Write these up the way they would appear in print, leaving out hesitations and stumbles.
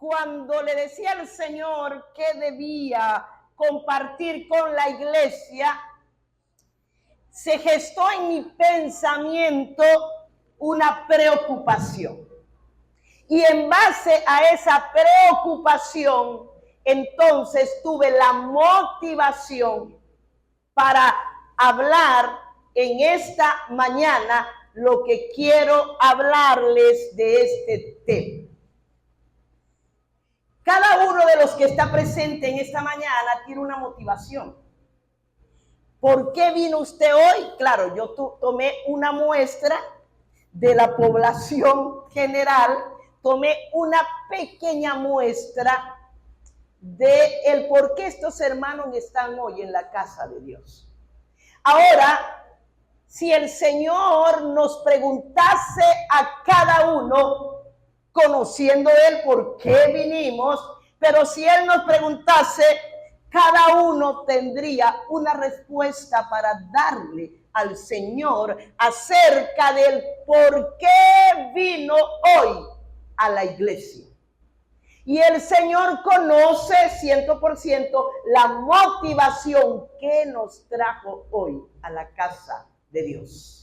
cuando le decía al Señor que debía compartir con la iglesia, se gestó en mi pensamiento una preocupación. Y en base a esa preocupación, entonces tuve la motivación para hablar en esta mañana lo que quiero hablarles de este tema. Cada uno de los que está presente en esta mañana tiene una motivación. ¿Por qué vino usted hoy? Claro, yo tomé una muestra de la población general, tomé una pequeña muestra de el por qué estos hermanos están hoy en la casa de Dios. Ahora, si el Señor nos preguntase a cada uno, conociendo Él por qué vinimos, pero si Él nos preguntase, cada uno tendría una respuesta para darle al Señor acerca del por qué vino hoy a la iglesia. Y el Señor conoce 100% la motivación que nos trajo hoy a la casa de Dios.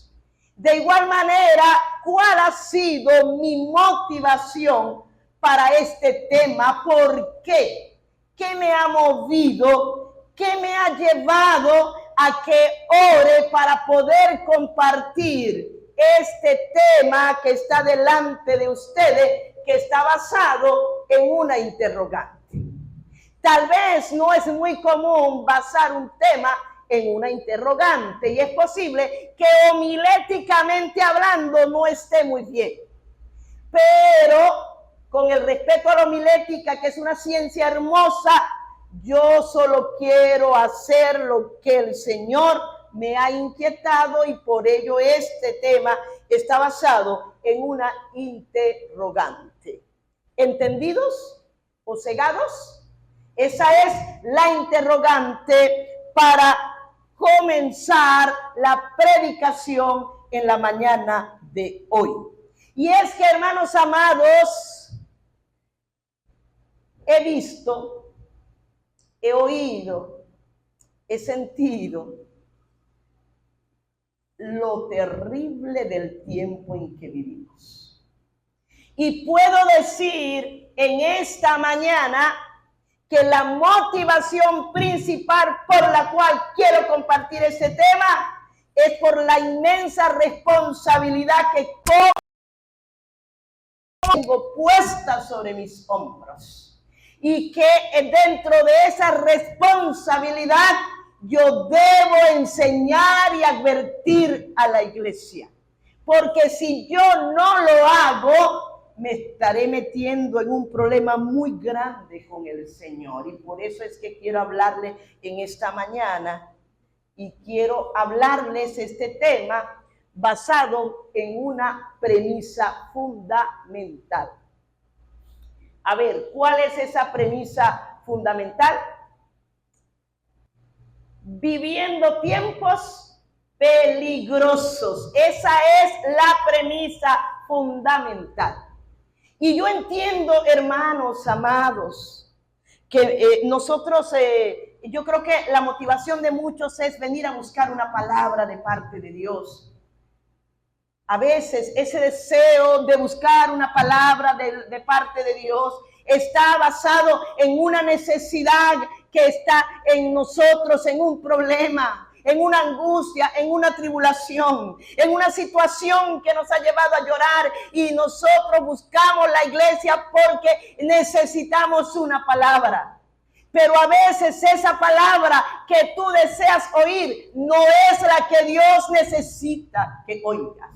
De igual manera, ¿cuál ha sido mi motivación para este tema? ¿Por qué? ¿Qué me ha movido? ¿Qué me ha llevado a que ore para poder compartir este tema que está delante de ustedes, que está basado en una interrogante? Tal vez no es muy común basar un tema en una interrogante, y es posible que homiléticamente hablando no esté muy bien, pero con el respeto a la homilética, que es una ciencia hermosa, yo solo quiero hacer lo que el Señor me ha inquietado, y por ello este tema está basado en una interrogante. ¿Entendidos o cegados? Esa es la interrogante para comenzar la predicación en la mañana de hoy. Y es que, hermanos amados, he visto, he oído, he sentido lo terrible del tiempo en que vivimos. Y puedo decir en esta mañana que la motivación principal por la cual quiero compartir este tema es por la inmensa responsabilidad que tengo puesta sobre mis hombros, y que dentro de esa responsabilidad yo debo enseñar y advertir a la iglesia, porque si yo no lo hago, me estaré metiendo en un problema muy grande con el Señor. Y por eso es que quiero hablarle en esta mañana, y quiero hablarles este tema basado en una premisa fundamental. A ver, ¿cuál es esa premisa fundamental? Viviendo tiempos peligrosos. Esa es la premisa fundamental. Y yo entiendo, hermanos amados, que nosotros, yo creo que la motivación de muchos es venir a buscar una palabra de parte de Dios. A veces ese deseo de buscar una palabra de parte de Dios está basado en una necesidad que está en nosotros, en un problema, en una angustia, en una tribulación, en una situación que nos ha llevado a llorar, y nosotros buscamos la iglesia porque necesitamos una palabra. Pero a veces esa palabra que tú deseas oír no es la que Dios necesita que oigas.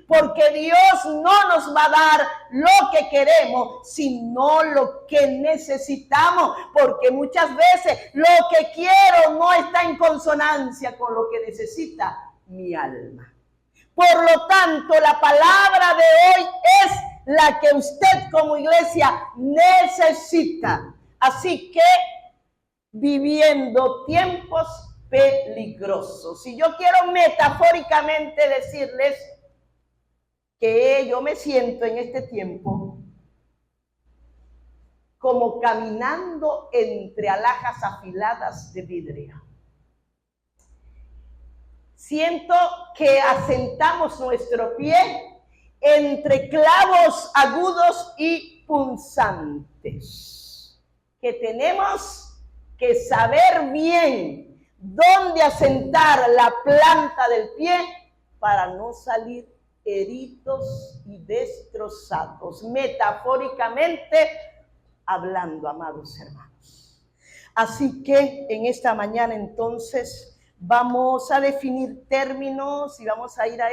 Porque Dios no nos va a dar lo que queremos, sino lo que necesitamos. Porque muchas veces lo que quiero no está en consonancia con lo que necesita mi alma. Por lo tanto, la palabra de hoy es la que usted como iglesia necesita. Así que, viviendo tiempos peligrosos. Si yo quiero metafóricamente decirles que yo me siento en este tiempo como caminando entre alhajas afiladas de vidrio. Siento que asentamos nuestro pie entre clavos agudos y punzantes, que tenemos que saber bien dónde asentar la planta del pie para no salir heridos y destrozados, metafóricamente hablando, amados hermanos. Así que en esta mañana entonces vamos a definir términos y vamos a ir a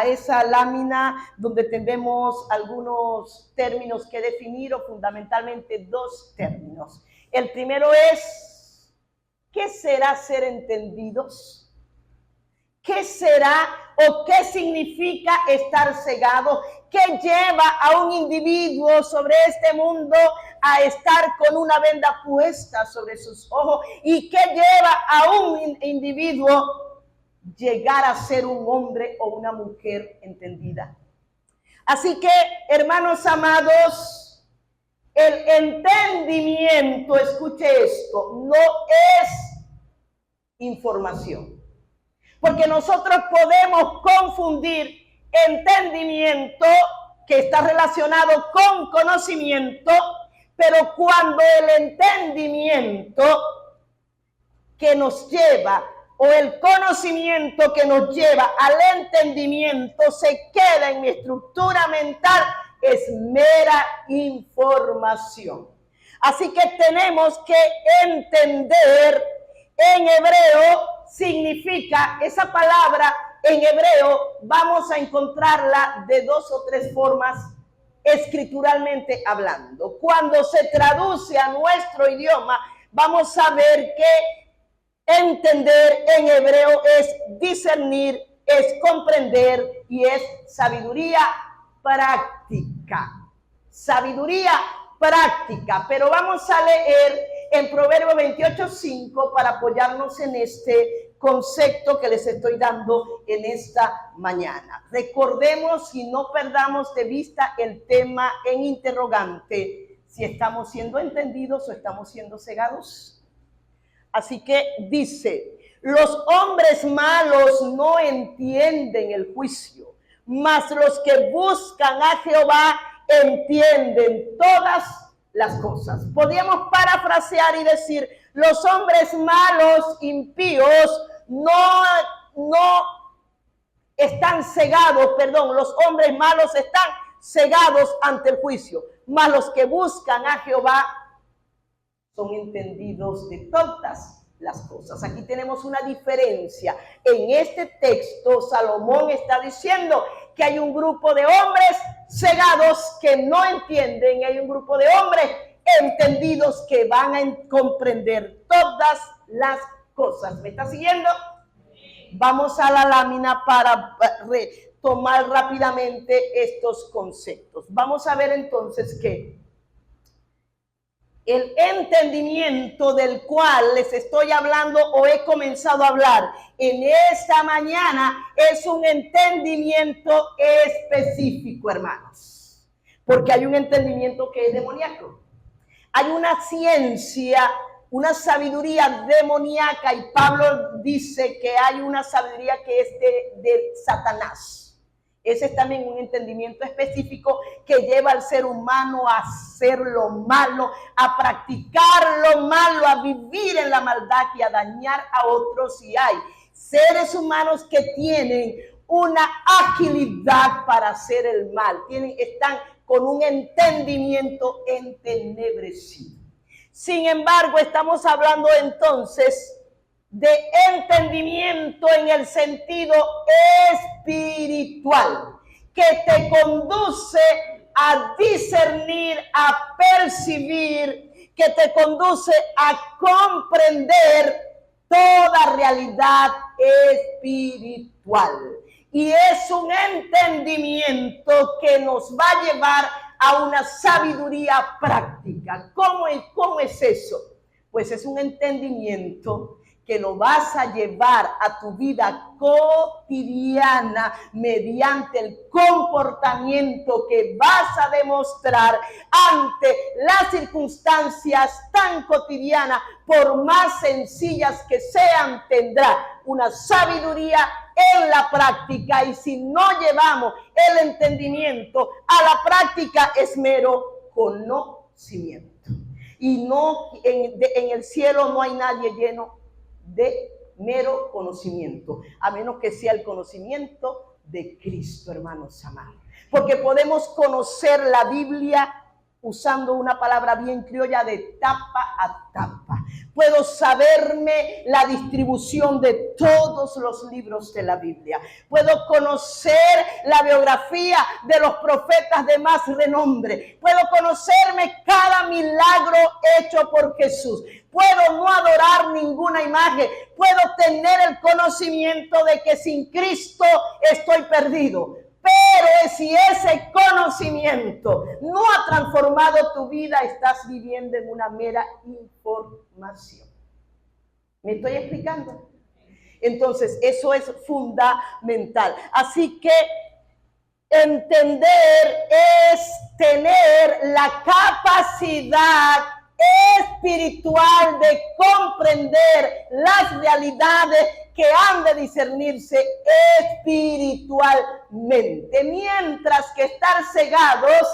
esa lámina donde tenemos algunos términos que definir, o fundamentalmente dos términos. El primero es, ¿qué será ser entendidos? ¿Qué será o qué significa estar cegado? ¿Qué lleva a un individuo sobre este mundo a estar con una venda puesta sobre sus ojos? ¿Y qué lleva a un individuo llegar a ser un hombre o una mujer entendida? Así que, hermanos amados, el entendimiento, escuche esto, no es información. Porque nosotros podemos confundir entendimiento, que está relacionado con conocimiento, pero cuando el entendimiento que nos lleva, o el conocimiento que nos lleva al entendimiento, se queda en mi estructura mental, es mera información. Así que tenemos que entender. En hebreo significa, esa palabra en hebreo vamos a encontrarla de dos o tres formas escrituralmente hablando. Cuando se traduce a nuestro idioma, vamos a ver que entender en hebreo es discernir, es comprender y es sabiduría práctica. Sabiduría práctica, pero vamos a leer en Proverbios 28:5 para apoyarnos en este concepto que les estoy dando en esta mañana. Recordemos y no perdamos de vista el tema en interrogante, si estamos siendo entendidos o estamos siendo cegados. Así que dice, los hombres malos no entienden el juicio, mas los que buscan a Jehová entienden todas las cosas. Podríamos parafrasear y decir, los hombres malos, impíos, no están cegados, los hombres malos están cegados ante el juicio, mas los que buscan a Jehová son entendidos de todas las cosas. Aquí tenemos una diferencia. En este texto, Salomón está diciendo que hay un grupo de hombres cegados que no entienden, y hay un grupo de hombres entendidos que van a comprender todas las cosas. ¿Me está siguiendo? Vamos a la lámina para retomar rápidamente estos conceptos. Vamos a ver entonces que el entendimiento del cual les estoy hablando o he comenzado a hablar en esta mañana es un entendimiento específico, hermanos, porque hay un entendimiento que es demoníaco. Hay una ciencia, una sabiduría demoníaca, y Pablo dice que hay una sabiduría que es de Satanás. Ese es también un entendimiento específico que lleva al ser humano a hacer lo malo, a practicar lo malo, a vivir en la maldad y a dañar a otros. Y hay seres humanos que tienen una agilidad para hacer el mal, están con un entendimiento entenebrecido. Sin embargo, estamos hablando entonces de entendimiento en el sentido espiritual, que te conduce a discernir, a percibir, que te conduce a comprender toda realidad espiritual. Y es un entendimiento que nos va a llevar a una sabiduría práctica. ¿Cómo es eso? Pues es un entendimiento que lo vas a llevar a tu vida cotidiana mediante el comportamiento que vas a demostrar ante las circunstancias tan cotidianas, por más sencillas que sean, tendrá una sabiduría en la práctica. Y si no llevamos el entendimiento a la práctica, es mero conocimiento. Y no, en el cielo no hay nadie lleno de mero conocimiento, a menos que sea el conocimiento de Cristo, hermanos amados. Porque podemos conocer la Biblia usando una palabra bien criolla, de tapa a tapa. Puedo saberme la distribución de todos los libros de la Biblia. Puedo conocer la biografía de los profetas de más renombre. Puedo conocerme cada milagro hecho por Jesús. Puedo no adorar ninguna imagen. Puedo tener el conocimiento de que sin Cristo estoy perdido. Pero si ese conocimiento no ha transformado tu vida, estás viviendo en una mera información. ¿Me estoy explicando? Entonces, eso es fundamental. Así que entender es tener la capacidad espiritual de comprender las realidades que han de discernirse espiritualmente, mientras que estar cegados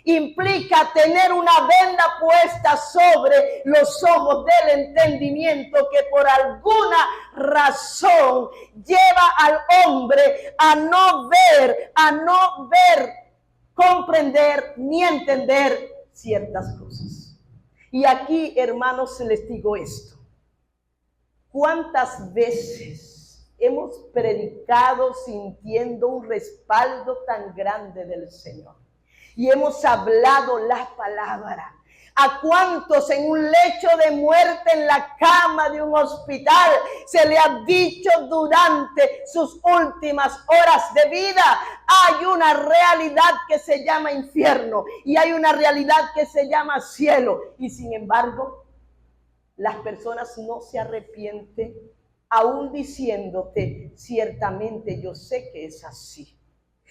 implica tener una venda puesta sobre los ojos del entendimiento, que por alguna razón lleva al hombre a no ver, comprender ni entender ciertas cosas. Y aquí, hermanos, les digo esto. ¿Cuántas veces hemos predicado sintiendo un respaldo tan grande del Señor? Y hemos hablado la palabra. ¿A cuántos en un lecho de muerte en la cama de un hospital se le ha dicho durante sus últimas horas de vida: hay una realidad que se llama infierno y hay una realidad que se llama cielo? Y sin embargo, las personas no se arrepienten, aún diciéndote: ciertamente yo sé que es así.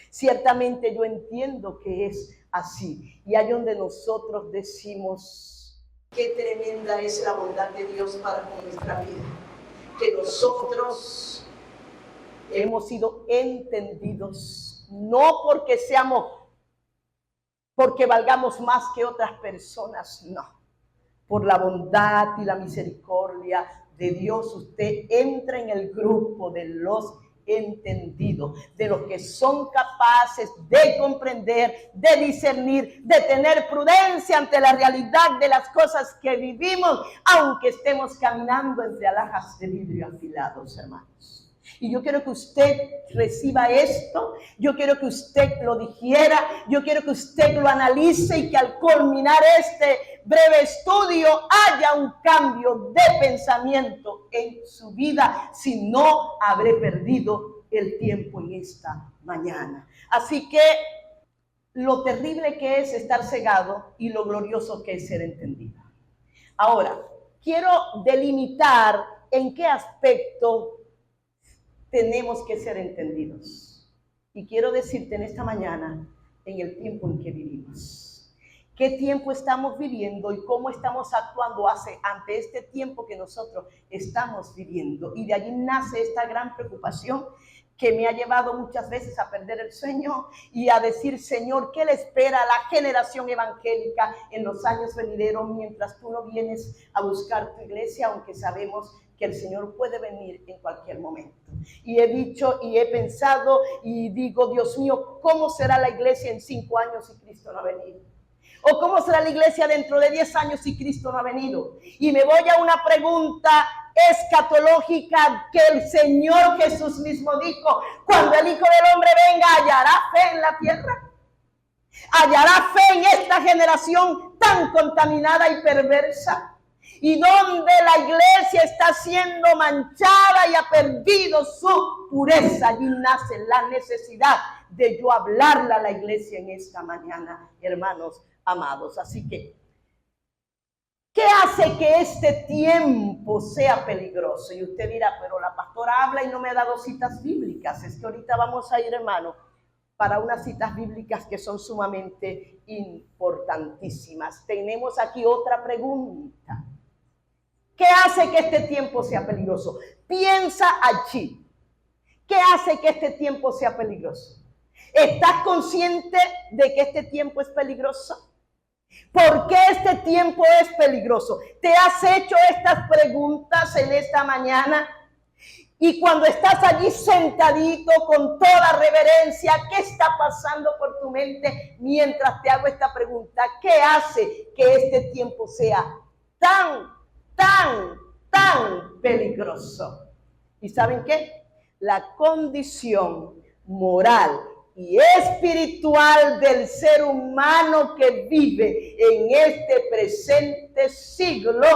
Ciertamente yo entiendo que es así. Y ahí donde nosotros decimos: qué tremenda es la bondad de Dios para con nuestra vida. Que nosotros hemos sido entendidos, no porque valgamos más que otras personas, no. Por la bondad y la misericordia de Dios, usted entra en el grupo de los entendidos, de los que son capaces de comprender, de discernir, de tener prudencia ante la realidad de las cosas que vivimos, aunque estemos caminando entre alhajas de vidrio afilados, hermanos. Y yo quiero que usted reciba esto, yo quiero que usted lo digiera, yo quiero que usted lo analice, y que al culminar este breve estudio haya un cambio de pensamiento en su vida. Si no, habré perdido el tiempo en esta mañana. Así que lo terrible que es estar cegado y lo glorioso que es ser entendido. Ahora, quiero delimitar en qué aspecto tenemos que ser entendidos. Y quiero decirte en esta mañana, en el tiempo en que vivimos, qué tiempo estamos viviendo y cómo estamos actuando ante este tiempo que nosotros estamos viviendo. Y de allí nace esta gran preocupación que me ha llevado muchas veces a perder el sueño y a decir: Señor, ¿qué le espera a la generación evangélica en los años venideros mientras tú no vienes a buscar tu iglesia? Aunque sabemos que el Señor puede venir en cualquier momento. Y he dicho y he pensado y digo: Dios mío, ¿cómo será la iglesia en 5 años si Cristo no ha venido? ¿O cómo será la iglesia dentro de 10 años si Cristo no ha venido? Y me voy a una pregunta escatológica que el Señor Jesús mismo dijo: cuando el Hijo del Hombre venga, ¿hallará fe en la tierra? ¿Hallará fe en esta generación tan contaminada y perversa? Y donde la iglesia está siendo manchada y ha perdido su pureza, allí nace la necesidad de yo hablarle a la iglesia en esta mañana, hermanos amados. Así que, ¿qué ¿Qué hace que este tiempo sea peligroso? Y usted dirá, pero la pastora habla y no me ha dado citas bíblicas. Es que ahorita vamos a ir, hermano, para unas citas bíblicas que son sumamente importantísimas. Tenemos aquí otra pregunta. ¿Qué hace que este tiempo sea peligroso? Piensa allí. ¿Qué hace que este tiempo sea peligroso? ¿Estás consciente de que este tiempo es peligroso? ¿Por qué este tiempo es peligroso? ¿Te has hecho estas preguntas en esta mañana? Y cuando estás allí sentadito con toda reverencia, ¿qué está pasando por tu mente mientras te hago esta pregunta? ¿Qué hace que este tiempo sea tan peligroso? ¿Y saben qué? La condición moral y espiritual del ser humano que vive en este presente siglo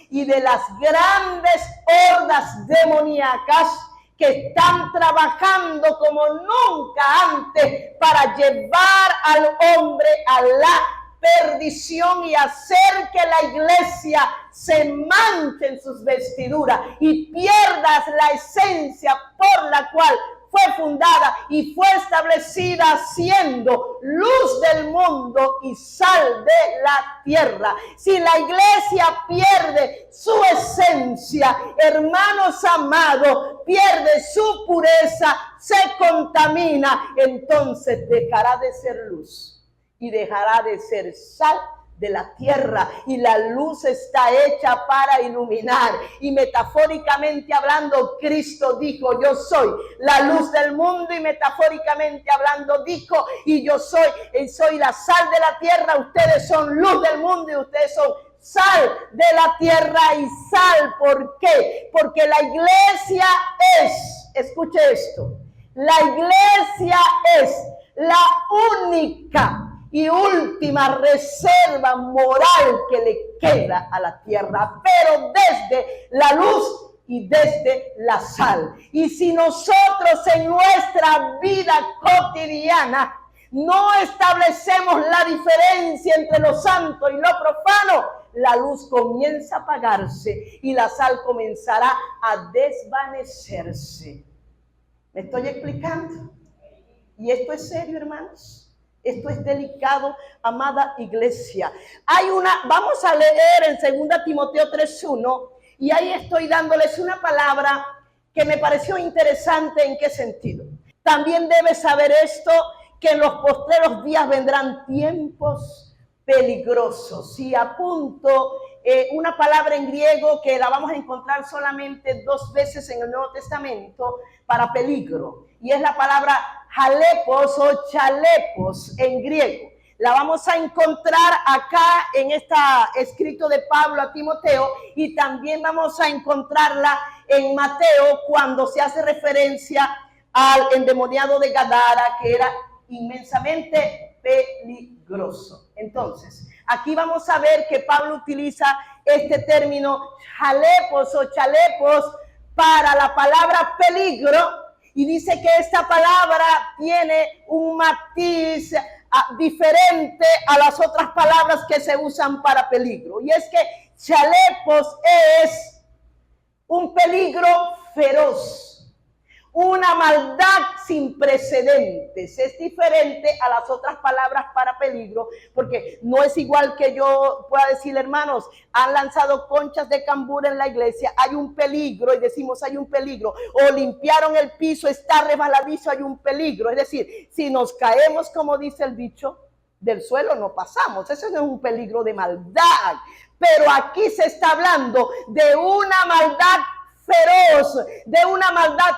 y de las grandes hordas demoníacas que están trabajando como nunca antes para llevar al hombre a la perdición y hacer que la iglesia se manche en sus vestiduras y pierdas la esencia por la cual fue fundada y fue establecida siendo luz del mundo y sal de la tierra. Si la iglesia pierde su esencia, hermanos amados, pierde su pureza, se contamina, entonces dejará de ser luz y dejará de ser sal de la tierra, y la luz está hecha para iluminar. Y metafóricamente hablando, Cristo dijo, yo soy la luz del mundo, y metafóricamente hablando dijo, y yo soy la sal de la tierra. Ustedes son luz del mundo y ustedes son sal de la tierra. Y sal, ¿por qué? Porque la iglesia es, escuche esto, la iglesia es la única y última reserva moral que le queda a la tierra, pero desde la luz y desde la sal. Y si nosotros en nuestra vida cotidiana no establecemos la diferencia entre lo santo y lo profano, la luz comienza a apagarse y la sal comenzará a desvanecerse. ¿Me estoy explicando? Y esto es serio, hermanos. Esto es delicado, amada iglesia. Vamos a leer en 2 Timoteo 3:1, y ahí estoy dándoles una palabra que me pareció interesante. ¿En qué sentido? También debes saber esto, que en los postreros días vendrán tiempos peligrosos. Y apunto una palabra en griego que la vamos a encontrar solamente 2 veces en el Nuevo Testamento para peligro. Y es la palabra halepos o chalepos en griego. La vamos a encontrar acá en este escrito de Pablo a Timoteo, y también vamos a encontrarla en Mateo cuando se hace referencia al endemoniado de Gadara, que era inmensamente peligroso. Entonces, aquí vamos a ver que Pablo utiliza este término halepos o chalepos para la palabra peligro, y dice que esta palabra tiene un matiz diferente a las otras palabras que se usan para peligro. Y es que chalepos es un peligro feroz, una maldad sin precedentes. Es diferente a las otras palabras para peligro, porque no es igual que yo pueda decir, hermanos, han lanzado conchas de cambur en la iglesia, hay un peligro, y decimos hay un peligro, o limpiaron el piso, está resbaladizo, hay un peligro. Es decir, si nos caemos, como dice el dicho, del suelo no pasamos. Eso no es un peligro de maldad, pero aquí se está hablando de una maldad feroz, de una maldad,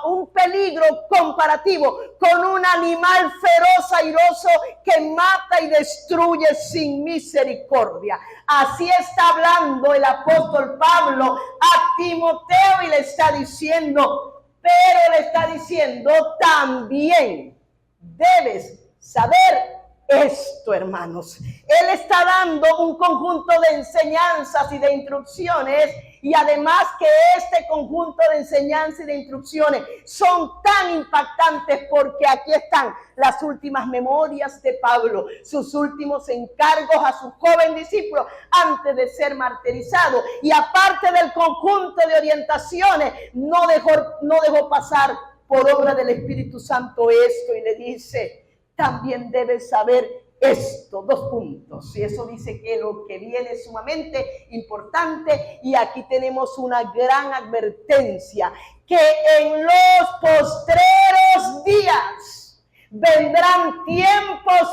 un peligro comparativo con un animal feroz, airoso, que mata y destruye sin misericordia. Así está hablando el apóstol Pablo a Timoteo, y le está diciendo, pero le está diciendo también debes saber esto, hermanos. Él está dando un conjunto de enseñanzas y de instrucciones, y además que este conjunto de enseñanzas y de instrucciones son tan impactantes porque aquí están las últimas memorias de Pablo, sus últimos encargos a su joven discípulo antes de ser martirizado, y aparte del conjunto de orientaciones, no dejó pasar por obra del Espíritu Santo esto, y le dice: también debes saber esto, 2 puntos. Y eso dice que lo que viene es sumamente importante. Y aquí tenemos una gran advertencia, que en los postreros días vendrán tiempos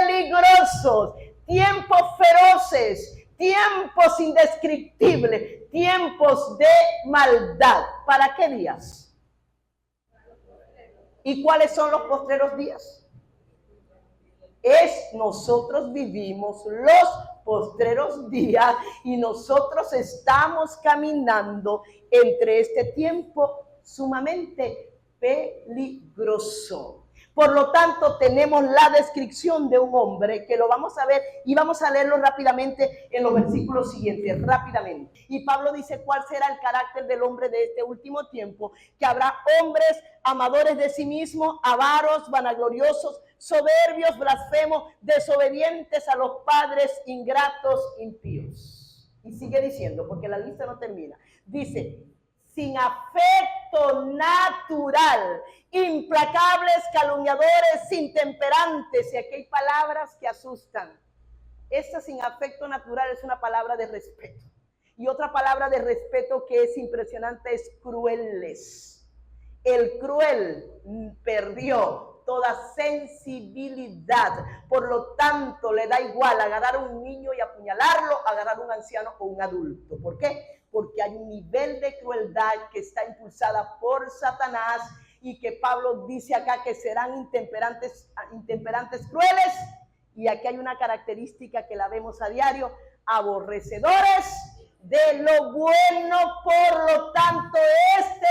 peligrosos, tiempos feroces, tiempos indescriptibles, tiempos de maldad. ¿Para qué días? ¿Y cuáles son los postreros días? Nosotros vivimos los postreros días y nosotros estamos caminando entre este tiempo sumamente peligroso. Por lo tanto, tenemos la descripción de un hombre que lo vamos a ver y vamos a leerlo rápidamente en los versículos siguientes, rápidamente. Y Pablo dice cuál será el carácter del hombre de este último tiempo: que habrá hombres amadores de sí mismos, avaros, vanagloriosos, soberbios, blasfemos, desobedientes a los padres, ingratos, impíos. Y sigue diciendo, porque la lista no termina. Dice: sin afecto natural, implacables, calumniadores, intemperantes. Y aquí hay palabras que asustan. Esta sin afecto natural es una palabra de respeto. Y otra palabra de respeto que es impresionante es crueles. El cruel perdió toda sensibilidad, por lo tanto le da igual agarrar a un niño y apuñalarlo, agarrar a un anciano o un adulto. ¿Por qué? Porque hay un nivel de crueldad que está impulsada por Satanás, y que Pablo dice acá que serán intemperantes crueles, y aquí hay una característica que la vemos a diario: aborrecedores de lo bueno. Por lo tanto, esto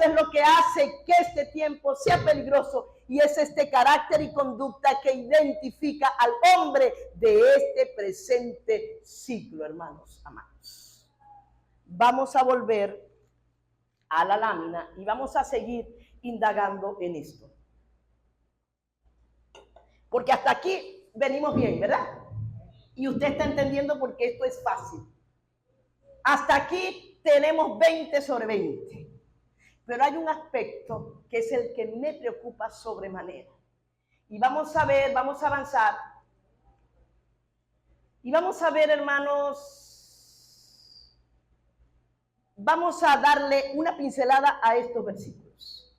es lo que hace que este tiempo sea peligroso, y es este carácter y conducta que identifica al hombre de este presente siglo, hermanos amados. Vamos a volver a la lámina y vamos a seguir indagando en esto, porque hasta aquí venimos bien, ¿verdad? Y usted está entendiendo porque esto es fácil. Hasta aquí tenemos 20 sobre 20. Pero hay un aspecto que es el que me preocupa sobremanera. Y vamos a ver, vamos a avanzar. Y vamos a ver, hermanos, vamos a darle una pincelada a estos versículos.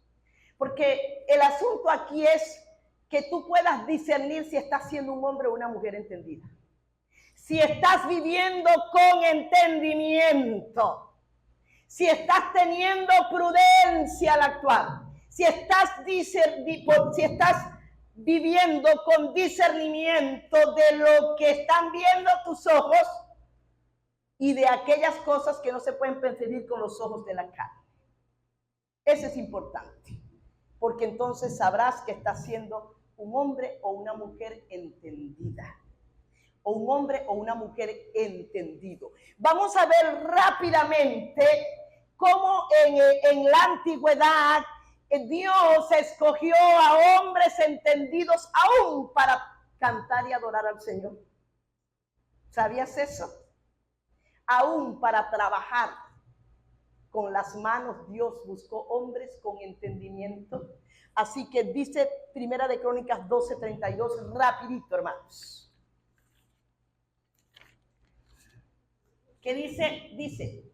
Porque el asunto aquí es que tú puedas discernir si estás siendo un hombre o una mujer entendida. Si estás viviendo con entendimiento. Si estás teniendo prudencia al actuar, si estás viviendo con discernimiento de lo que están viendo tus ojos y de aquellas cosas que no se pueden percibir con los ojos de la carne. Eso es importante, porque entonces sabrás que estás siendo un hombre o una mujer entendida, o un hombre o una mujer entendido. Vamos a ver rápidamente cómo en la antigüedad Dios escogió a hombres entendidos aún para cantar y adorar al Señor. ¿Sabías eso? Aún para trabajar con las manos, Dios buscó hombres con entendimiento. Así que dice Primera de Crónicas 12:32, rapidito, hermanos. ¿Qué dice? Dice: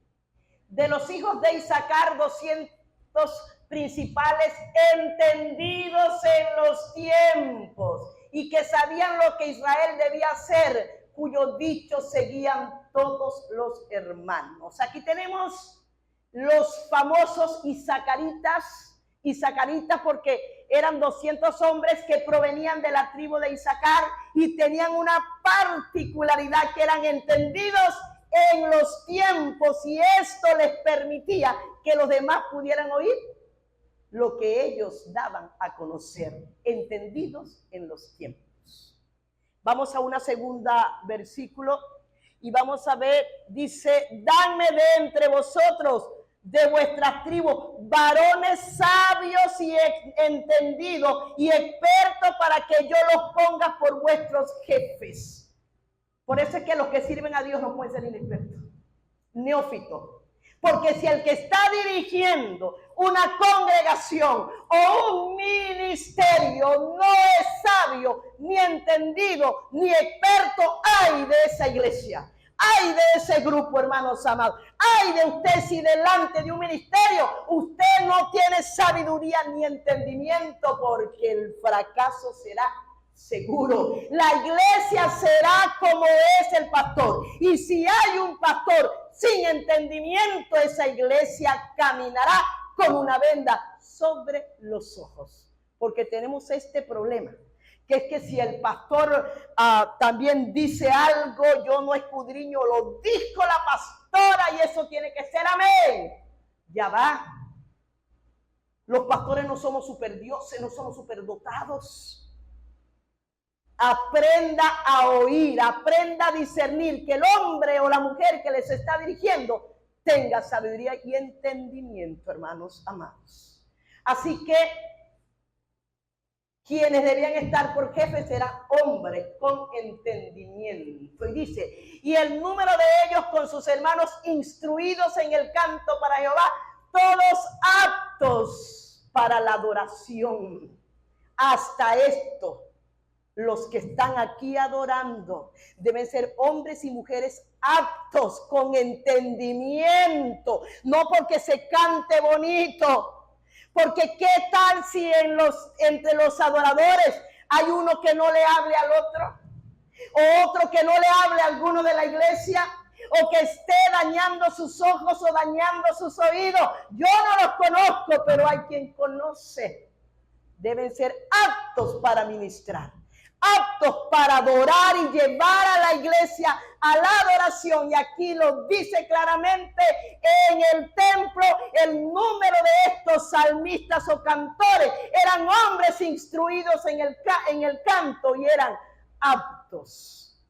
de los hijos de Isaacar 200 principales entendidos en los tiempos y que sabían lo que Israel debía hacer, cuyo dicho seguían todos los hermanos. Aquí tenemos los famosos isacaritas porque eran 200 hombres que provenían de la tribu de Isaacar y tenían una particularidad, que eran entendidos en los tiempos, y esto les permitía que los demás pudieran oír lo que ellos daban a conocer, entendidos en los tiempos. Vamos a una segunda versículo y vamos a ver, dice, dadme de entre vosotros, de vuestras tribus, varones sabios y entendidos y expertos para que yo los ponga por vuestros jefes. Por eso es que los que sirven a Dios no pueden ser inexpertos, neófitos. Porque si el que está dirigiendo una congregación o un ministerio no es sabio, ni entendido, ni experto, ¡ay de esa iglesia! ¡Ay de ese grupo, hermanos amados! ¡Ay de usted si delante de un ministerio usted no tiene sabiduría ni entendimiento! Porque el fracaso será seguro. La iglesia será como es el pastor. Y si hay un pastor sin entendimiento, esa iglesia caminará con una venda sobre los ojos. Porque tenemos este problema, que es que si el pastor también dice algo, yo no escudriño, lo dijo la pastora y eso tiene que ser amén. Ya va. Los pastores no somos superdioses, no somos superdotados. Aprenda a oír, aprenda a discernir, que el hombre o la mujer que les está dirigiendo tenga sabiduría y entendimiento, hermanos amados. Así que quienes debían estar por jefes serán hombres con entendimiento. Y dice, y el número de ellos con sus hermanos instruidos en el canto para Jehová, todos aptos para la adoración. Hasta esto, los que están aquí adorando deben ser hombres y mujeres aptos, con entendimiento, no porque se cante bonito. Porque qué tal si entre los adoradores hay uno que no le hable al otro, o otro que no le hable a alguno de la iglesia, o que esté dañando sus ojos o dañando sus oídos. Yo no los conozco, pero hay quien conoce. Deben ser aptos para ministrar, aptos para adorar y llevar a la iglesia a la adoración. Y aquí lo dice claramente en el templo, el número de estos salmistas o cantores eran hombres instruidos en el canto y eran aptos.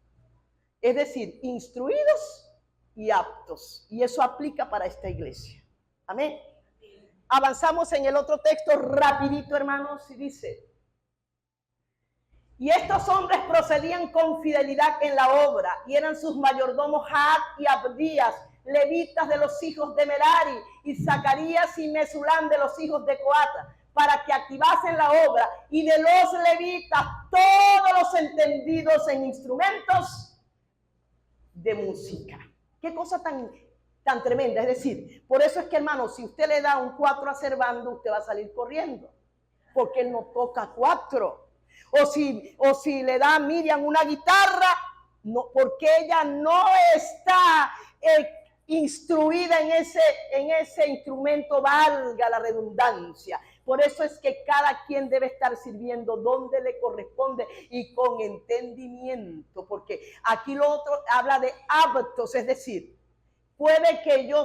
Es decir, instruidos y aptos. Y eso aplica para esta iglesia. Amén. Avanzamos en el otro texto rapidito, hermanos, y dice: y estos hombres procedían con fidelidad en la obra, y eran sus mayordomos Jaat y Abdías, levitas de los hijos de Merari, y Zacarías y Mesulán de los hijos de Coata, para que activasen la obra, y de los levitas todos los entendidos en instrumentos de música. Qué cosa tan tremenda. Es decir, por eso es que, hermano, si usted le da un 4 a Servando, usted va a salir corriendo, porque él no toca 4. O si le da a Miriam una guitarra, no, porque ella no está instruida en ese instrumento, valga la redundancia. Por eso es que cada quien debe estar sirviendo donde le corresponde y con entendimiento, porque aquí lo otro habla de aptos, es decir, puede que yo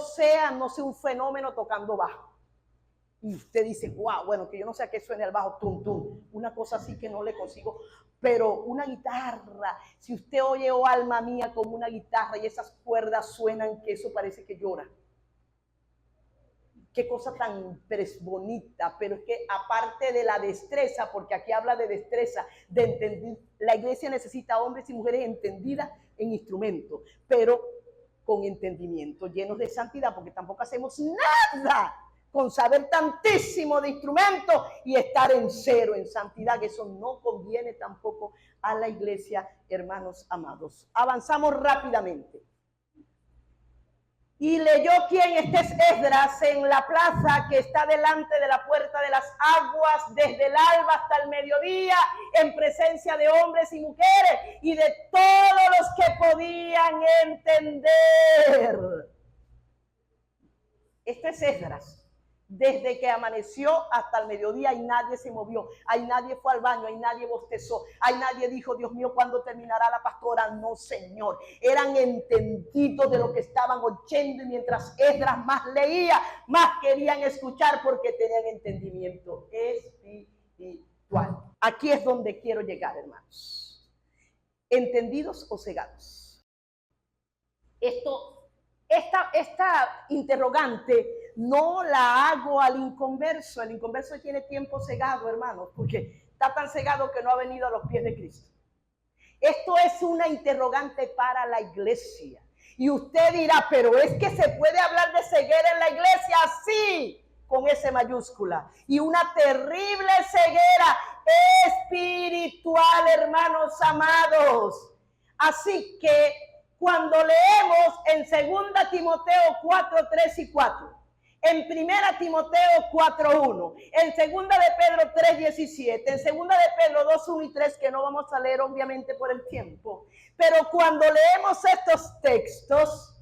no sea un fenómeno tocando bajo. Y usted dice, wow, bueno, que yo no sé a qué suena el bajo, tum, tum. Una cosa así que no le consigo. Pero una guitarra, si usted oye, oh alma mía, como una guitarra y esas cuerdas suenan, que eso parece que llora. Qué cosa tan bonita. Pero es que aparte de la destreza, porque aquí habla de destreza, de entender, la iglesia necesita hombres y mujeres entendidas en instrumentos, pero con entendimiento, llenos de santidad, porque tampoco hacemos nada con saber tantísimo de instrumentos y estar en cero en santidad, que eso no conviene tampoco a la iglesia, hermanos amados. Avanzamos rápidamente. Y leyó quien Esdras en la plaza que está delante de la puerta de las aguas, desde el alba hasta el mediodía, en presencia de hombres y mujeres y de todos los que podían entender. Esto es Esdras. Desde que amaneció hasta el mediodía y nadie se movió, ahí nadie fue al baño, ahí nadie bostezó, ahí nadie dijo, Dios mío, ¿cuándo terminará la pastora? No, Señor, eran entendidos de lo que estaban oyendo y mientras Esdras más leía, más querían escuchar porque tenían entendimiento espiritual. Aquí es donde quiero llegar, hermanos. ¿Entendidos o cegados? Esta interrogante no la hago al inconverso. El inconverso tiene tiempo cegado, hermanos, porque está tan cegado que no ha venido a los pies de Cristo. Esto es una interrogante para la iglesia. Y usted dirá, pero es que se puede hablar de ceguera en la iglesia, sí, con S mayúscula. Y una terrible ceguera espiritual, hermanos amados. Así que cuando leemos en 2 Timoteo 4, 3 y 4, en 1 Timoteo 4, 1, en 2 de Pedro 3, 17, en 2 de Pedro 2, 1 y 3, que no vamos a leer obviamente por el tiempo, pero cuando leemos estos textos,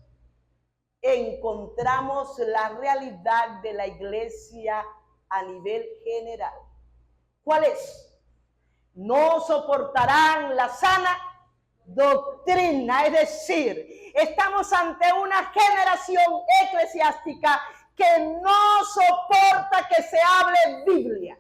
encontramos la realidad de la iglesia a nivel general. ¿Cuál es? No soportarán la sana doctrina, es decir, estamos ante una generación eclesiástica que no soporta que se hable Biblia,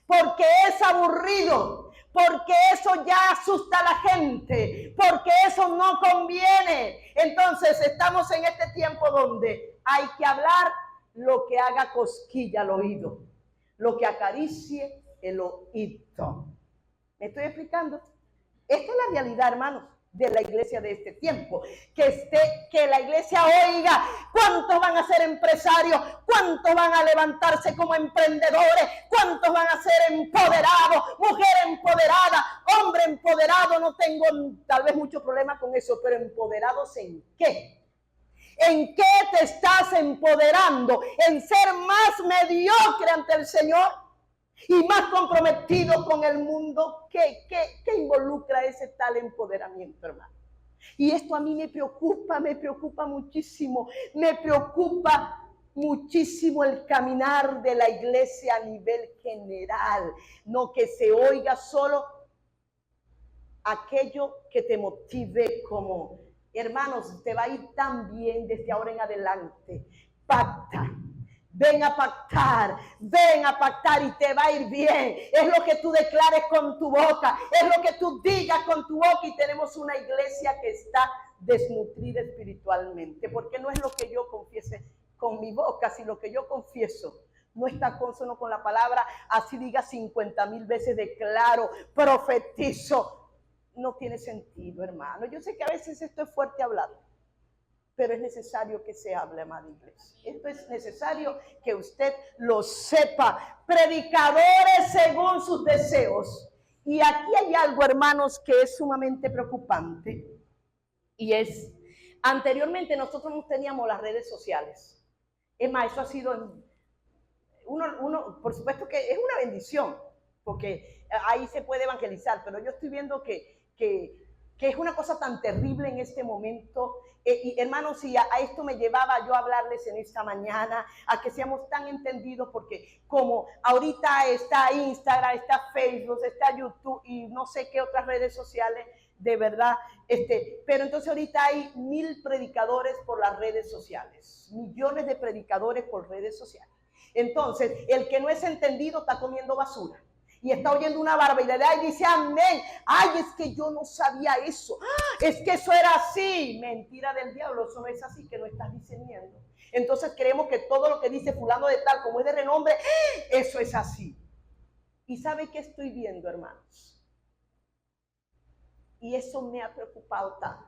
porque es aburrido, porque eso ya asusta a la gente, porque eso no conviene. Entonces estamos en este tiempo donde hay que hablar lo que haga cosquilla al oído, lo que acaricie el oído. ¿Me estoy explicando? Esta es la realidad, hermanos, de la iglesia de este tiempo. Que la iglesia oiga cuántos van a ser empresarios, cuántos van a levantarse como emprendedores, cuántos van a ser empoderados, mujer empoderada, hombre empoderado. No tengo tal vez mucho problema con eso, pero ¿empoderados en qué? ¿En qué te estás empoderando? ¿En ser más mediocre ante el Señor y más comprometido con el mundo? ¿Qué involucra ese tal empoderamiento, hermano? Y esto a mí me preocupa muchísimo. Me preocupa muchísimo el caminar de la iglesia a nivel general. No que se oiga solo aquello que te motive como, hermanos, te va a ir tan bien desde ahora en adelante. Pacta. Ven a pactar y te va a ir bien. Es lo que tú declares con tu boca, es lo que tú digas con tu boca. Y tenemos una iglesia que está desnutrida espiritualmente, porque no es lo que yo confiese con mi boca, si lo que yo confieso no está consono con la palabra, así diga 50,000 veces declaro, profetizo, no tiene sentido, hermano. Yo sé que a veces esto es fuerte hablar, pero es necesario que se hable, amada iglesia. Esto es necesario que usted lo sepa. Predicadores según sus deseos. Y aquí hay algo, hermanos, que es sumamente preocupante. Y es, anteriormente nosotros no teníamos las redes sociales. Es más, eso ha sido, por supuesto que es una bendición, porque ahí se puede evangelizar, pero yo estoy viendo que es una cosa tan terrible en este momento. Y hermanos, y a esto me llevaba yo a hablarles en esta mañana, a que seamos tan entendidos, porque como ahorita está Instagram, está Facebook, está YouTube y no sé qué otras redes sociales, de verdad, pero entonces ahorita hay 1,000 predicadores por las redes sociales, millones de predicadores por redes sociales. Entonces, el que no es entendido está comiendo basura y está oyendo una barbaridad y dice amén. Ay, es que yo no sabía eso. Es que eso era así. Mentira del diablo, eso no es así, que no estás discerniendo. Entonces creemos que todo lo que dice fulano de tal, como es de renombre, eso es así. ¿Y sabe qué estoy viendo, hermanos? Y eso me ha preocupado tanto.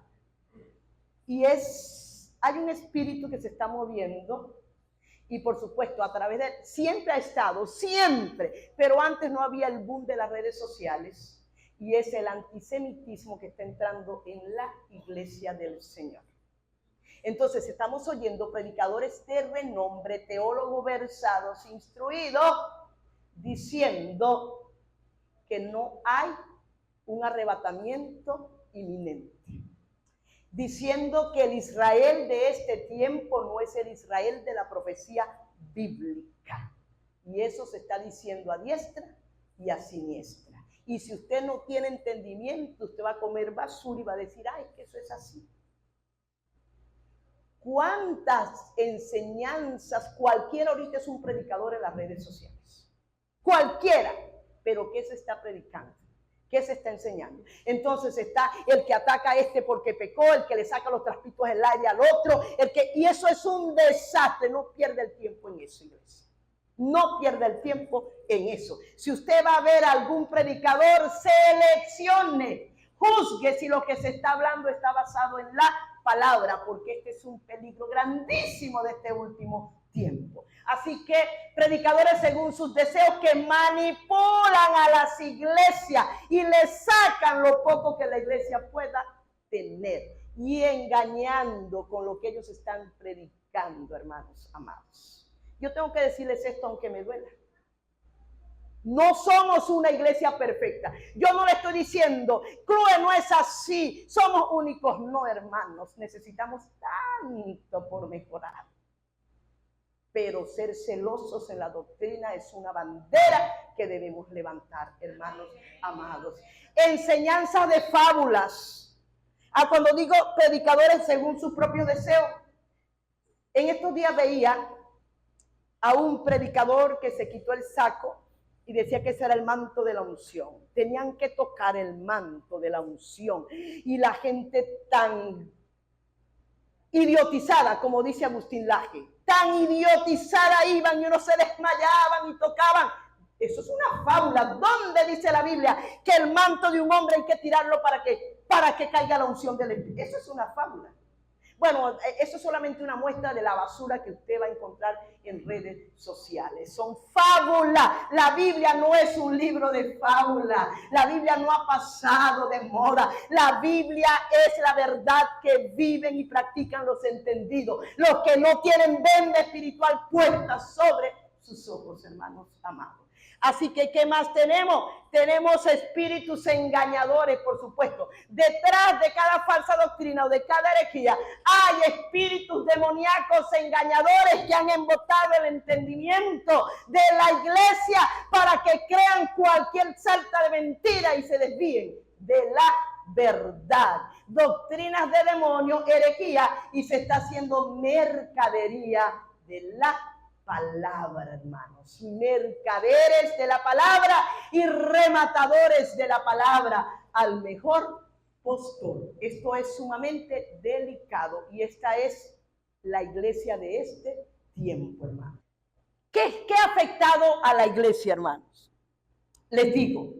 Y hay un espíritu que se está moviendo. Y por supuesto, a través de, siempre ha estado, siempre, pero antes no había el boom de las redes sociales, y es el antisemitismo que está entrando en la iglesia del Señor. Entonces estamos oyendo predicadores de renombre, teólogos versados, instruidos, diciendo que no hay un arrebatamiento inminente. Diciendo que el Israel de este tiempo no es el Israel de la profecía bíblica. Y eso se está diciendo a diestra y a siniestra. Y si usted no tiene entendimiento, usted va a comer basura y va a decir, ay, que eso es así. ¿Cuántas enseñanzas? Cualquiera ahorita es un predicador en las redes sociales. Cualquiera. Pero ¿qué se está predicando? ¿Qué se está enseñando? Entonces está el que ataca a este porque pecó, el que le saca los traspitos del aire al otro, y eso es un desastre. No pierda el tiempo en eso, iglesia. No pierda el tiempo en eso. Si usted va a ver algún predicador, seleccione, juzgue si lo que se está hablando está basado en la palabra, porque este es un peligro grandísimo de este último tiempo. Así que predicadores según sus deseos que manipulan a las iglesias y le sacan lo poco que la iglesia pueda tener y engañando con lo que ellos están predicando, hermanos amados. Yo tengo que decirles esto aunque me duela. No somos una iglesia perfecta. Yo no le estoy diciendo, Clue no es así, somos únicos. No, hermanos, necesitamos tanto por mejorar. Pero ser celosos en la doctrina es una bandera que debemos levantar, hermanos amados. Enseñanza de fábulas. Cuando digo predicadores según sus propios deseos, en estos días veía a un predicador que se quitó el saco y decía que ese era el manto de la unción. Tenían que tocar el manto de la unción. Y la gente tan idiotizada, como dice Agustín Laje, tan idiotizada iban y uno se desmayaban y tocaban. Eso es una fábula. ¿Dónde dice la Biblia que el manto de un hombre hay que tirarlo para que caiga la unción del Espíritu? Eso es una fábula. Bueno, eso es solamente una muestra de la basura que usted va a encontrar en redes sociales. Son fábulas. La Biblia no es un libro de fábula. La Biblia no ha pasado de moda. La Biblia es la verdad que viven y practican los entendidos. Los que no tienen venda espiritual puesta sobre sus ojos, hermanos amados. Así que, ¿qué más tenemos? Tenemos espíritus engañadores, por supuesto. Detrás de cada falsa doctrina o de cada herejía hay espíritus demoníacos engañadores que han embotado el entendimiento de la iglesia para que crean cualquier salta de mentira y se desvíen de la verdad. Doctrinas de demonios, herejía, y se está haciendo mercadería de la palabra, hermanos. Mercaderes de la palabra y rematadores de la palabra al mejor postor. Esto es sumamente delicado y esta es la iglesia de este tiempo, hermanos. ¿Qué ha afectado a la iglesia, hermanos? Les digo,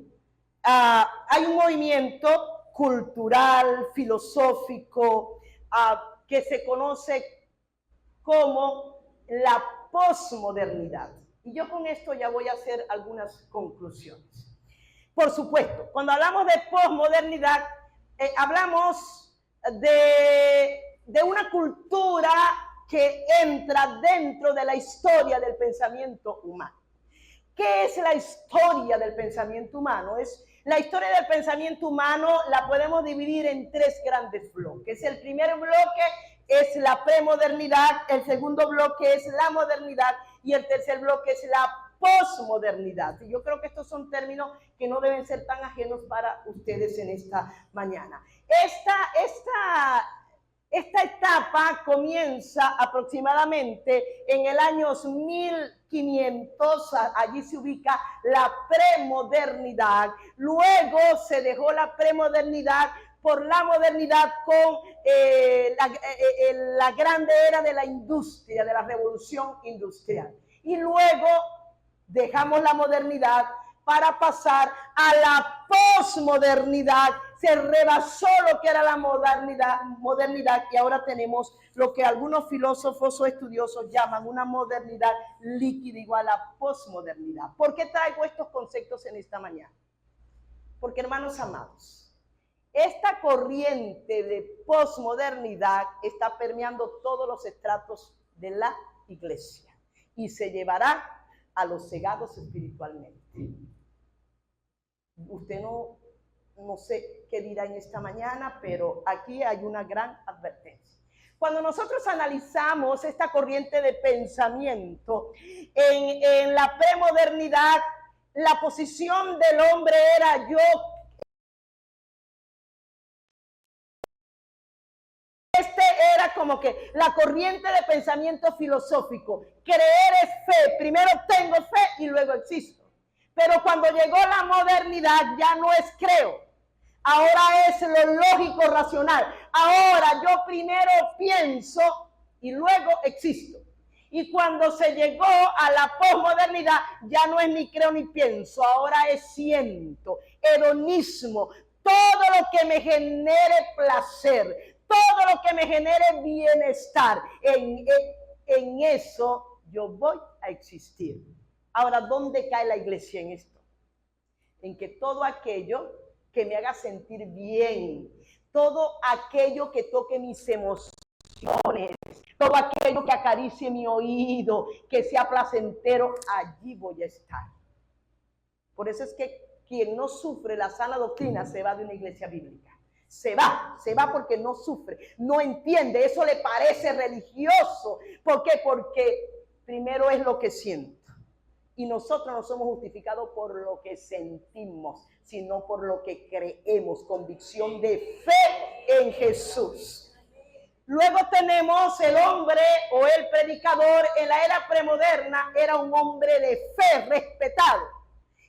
hay un movimiento cultural, filosófico, que se conoce como la posmodernidad. Y yo con esto ya voy a hacer algunas conclusiones. Por supuesto, cuando hablamos de posmodernidad, hablamos de una cultura que entra dentro de la historia del pensamiento humano. ¿Qué es la historia del pensamiento humano? La historia del pensamiento humano la podemos dividir en tres grandes bloques. El primer bloque es la premodernidad, el segundo bloque es la modernidad y el tercer bloque es la posmodernidad. Y yo creo que estos son términos que no deben ser tan ajenos para ustedes en esta mañana. Esta etapa comienza aproximadamente en el año 1500, allí se ubica la premodernidad. Luego se dejó la premodernidad por la modernidad con la grande era de la industria, de la revolución industrial. Y luego dejamos la modernidad para pasar a la posmodernidad. Se rebasó lo que era la modernidad y ahora tenemos lo que algunos filósofos o estudiosos llaman una modernidad líquida igual a posmodernidad. ¿Por qué traigo estos conceptos en esta mañana? Porque, hermanos amados, esta corriente de posmodernidad está permeando todos los estratos de la iglesia y se llevará a los cegados espiritualmente. Usted no sé qué dirá en esta mañana, pero aquí hay una gran advertencia. Cuando nosotros analizamos esta corriente de pensamiento, en la premodernidad, la posición del hombre era yo. Este era como que la corriente de pensamiento filosófico. Creer es fe. Primero tengo fe y luego existo. Pero cuando llegó la modernidad ya no es creo. Ahora es lo lógico, racional. Ahora yo primero pienso y luego existo. Y cuando se llegó a la posmodernidad, ya no es ni creo ni pienso, ahora es siento, hedonismo, todo lo que me genere placer, todo lo que me genere bienestar, en eso yo voy a existir. Ahora, ¿dónde cae la iglesia en esto? En que todo aquello que me haga sentir bien, todo aquello que toque mis emociones, todo aquello que acaricie mi oído, que sea placentero, allí voy a estar. Por eso es que quien no sufre la sana doctrina se va de una iglesia bíblica. Se va porque no sufre, no entiende, eso le parece religioso. ¿Por qué? Porque primero es lo que siento. Y nosotros no somos justificados por lo que sentimos, sino por lo que creemos, convicción de fe en Jesús. Luego tenemos el hombre o el predicador. En la era premoderna era un hombre de fe respetado.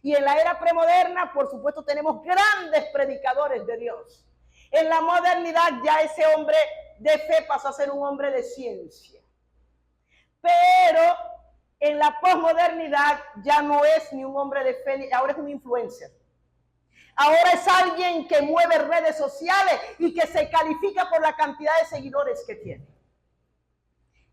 Y en la era premoderna, por supuesto, tenemos grandes predicadores de Dios. En la modernidad ya ese hombre de fe pasó a ser un hombre de ciencia. Pero en la posmodernidad ya no es ni un hombre de fe, ahora es un influencer. Ahora es alguien que mueve redes sociales y que se califica por la cantidad de seguidores que tiene.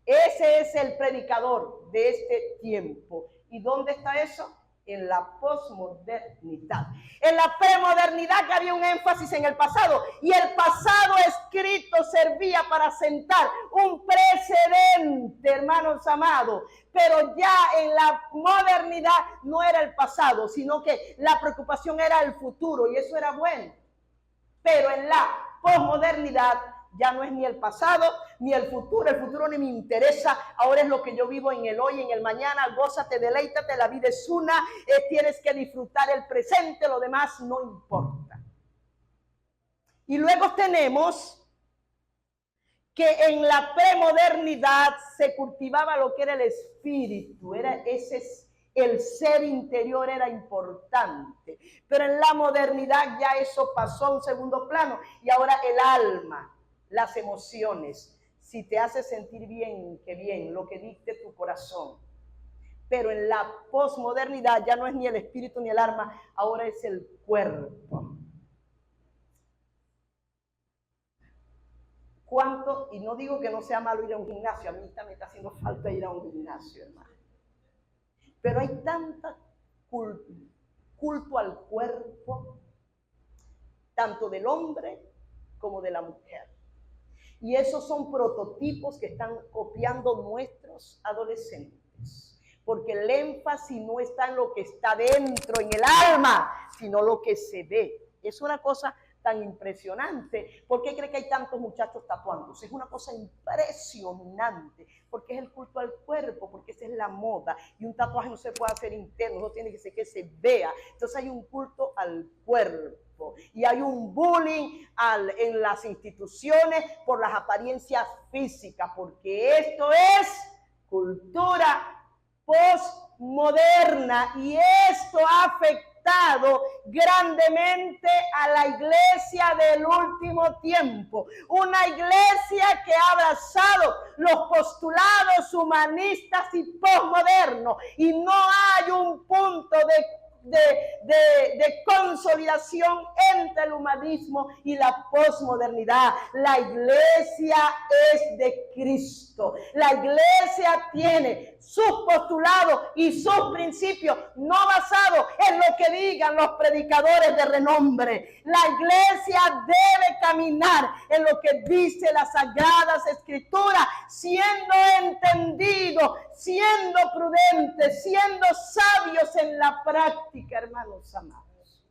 Ese es el predicador de este tiempo. ¿Y dónde está eso? En la posmodernidad. En la premodernidad que había un énfasis en el pasado, y el pasado escrito servía para sentar un precedente, hermanos amados. Pero ya en la modernidad no era el pasado, sino que la preocupación era el futuro, y eso era bueno. Pero en la posmodernidad ya no es ni el pasado ni el futuro ni me interesa. Ahora es lo que yo vivo en el hoy, en el mañana. Gózate, deleítate, la vida es una, tienes que disfrutar el presente, lo demás no importa. Y luego tenemos que en la premodernidad se cultivaba lo que era el espíritu, el ser interior era importante, pero en la modernidad ya eso pasó a un segundo plano, y ahora el alma, las emociones, si te hace sentir bien, que bien, lo que dicte tu corazón. Pero en la posmodernidad ya no es ni el espíritu ni el alma, ahora es el cuerpo. ¿Cuánto? Y no digo que no sea malo ir a un gimnasio, a mí también me está haciendo falta ir a un gimnasio, hermano. Pero hay tanta culto al cuerpo, tanto del hombre como de la mujer. Y esos son prototipos que están copiando nuestros adolescentes. Porque el énfasis no está en lo que está dentro, en el alma, sino lo que se ve. Es una cosa tan impresionante. ¿Por qué cree que hay tantos muchachos tatuándose? Es una cosa impresionante, porque es el culto al cuerpo, porque esa es la moda, y un tatuaje no se puede hacer interno, no tiene que ser que se vea. Entonces hay un culto al cuerpo, y hay un bullying en las instituciones por las apariencias físicas, porque esto es cultura postmoderna, y esto ha afectado grandemente a la iglesia del último tiempo. Una iglesia que ha abrazado los postulados humanistas y postmodernos, y no hay un punto de consolidación entre el humanismo y la posmodernidad. La iglesia es de Cristo. La iglesia tiene sus postulados y sus principios, no basados en lo que digan los predicadores de renombre. La iglesia debe caminar en lo que dice las Sagradas Escrituras, siendo entendido, siendo prudentes, siendo sabios en la práctica, hermanos amados.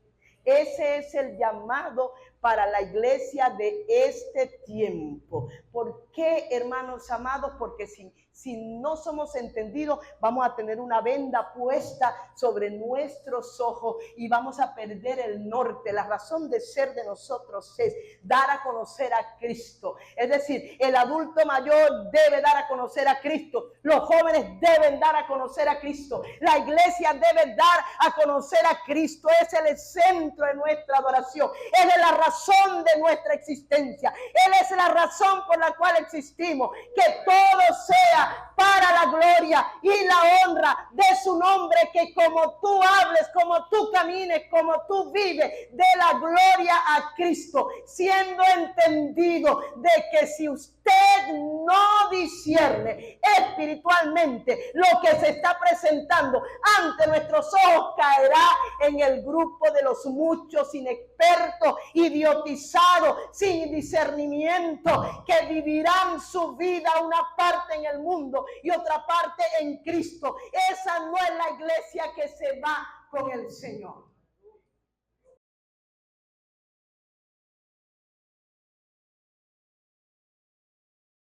Ese es el llamado para la iglesia de este tiempo. ¿Por qué, hermanos amados? Porque si no somos entendidos, vamos a tener una venda puesta sobre nuestros ojos y vamos a perder el norte. La razón de ser de nosotros es dar a conocer a Cristo. Es decir, el adulto mayor debe dar a conocer a Cristo. Los jóvenes deben dar a conocer a Cristo. La iglesia debe dar a conocer a Cristo. Es el centro de nuestra adoración. Él es la razón de nuestra existencia. Él es la razón por la cual existimos. Que todo sea para la gloria y la honra de su nombre. Que como tú hables, como tú camines, como tú vives, de la gloria a Cristo. Siendo entendido de que si usted no discierne espiritualmente lo que se está presentando ante nuestros ojos, caerá en el grupo de los muchos inexpertos, idiotizados, sin discernimiento, que vivirán su vida una parte en el mundo y otra parte en Cristo. Esa no es la iglesia que se va con el Señor.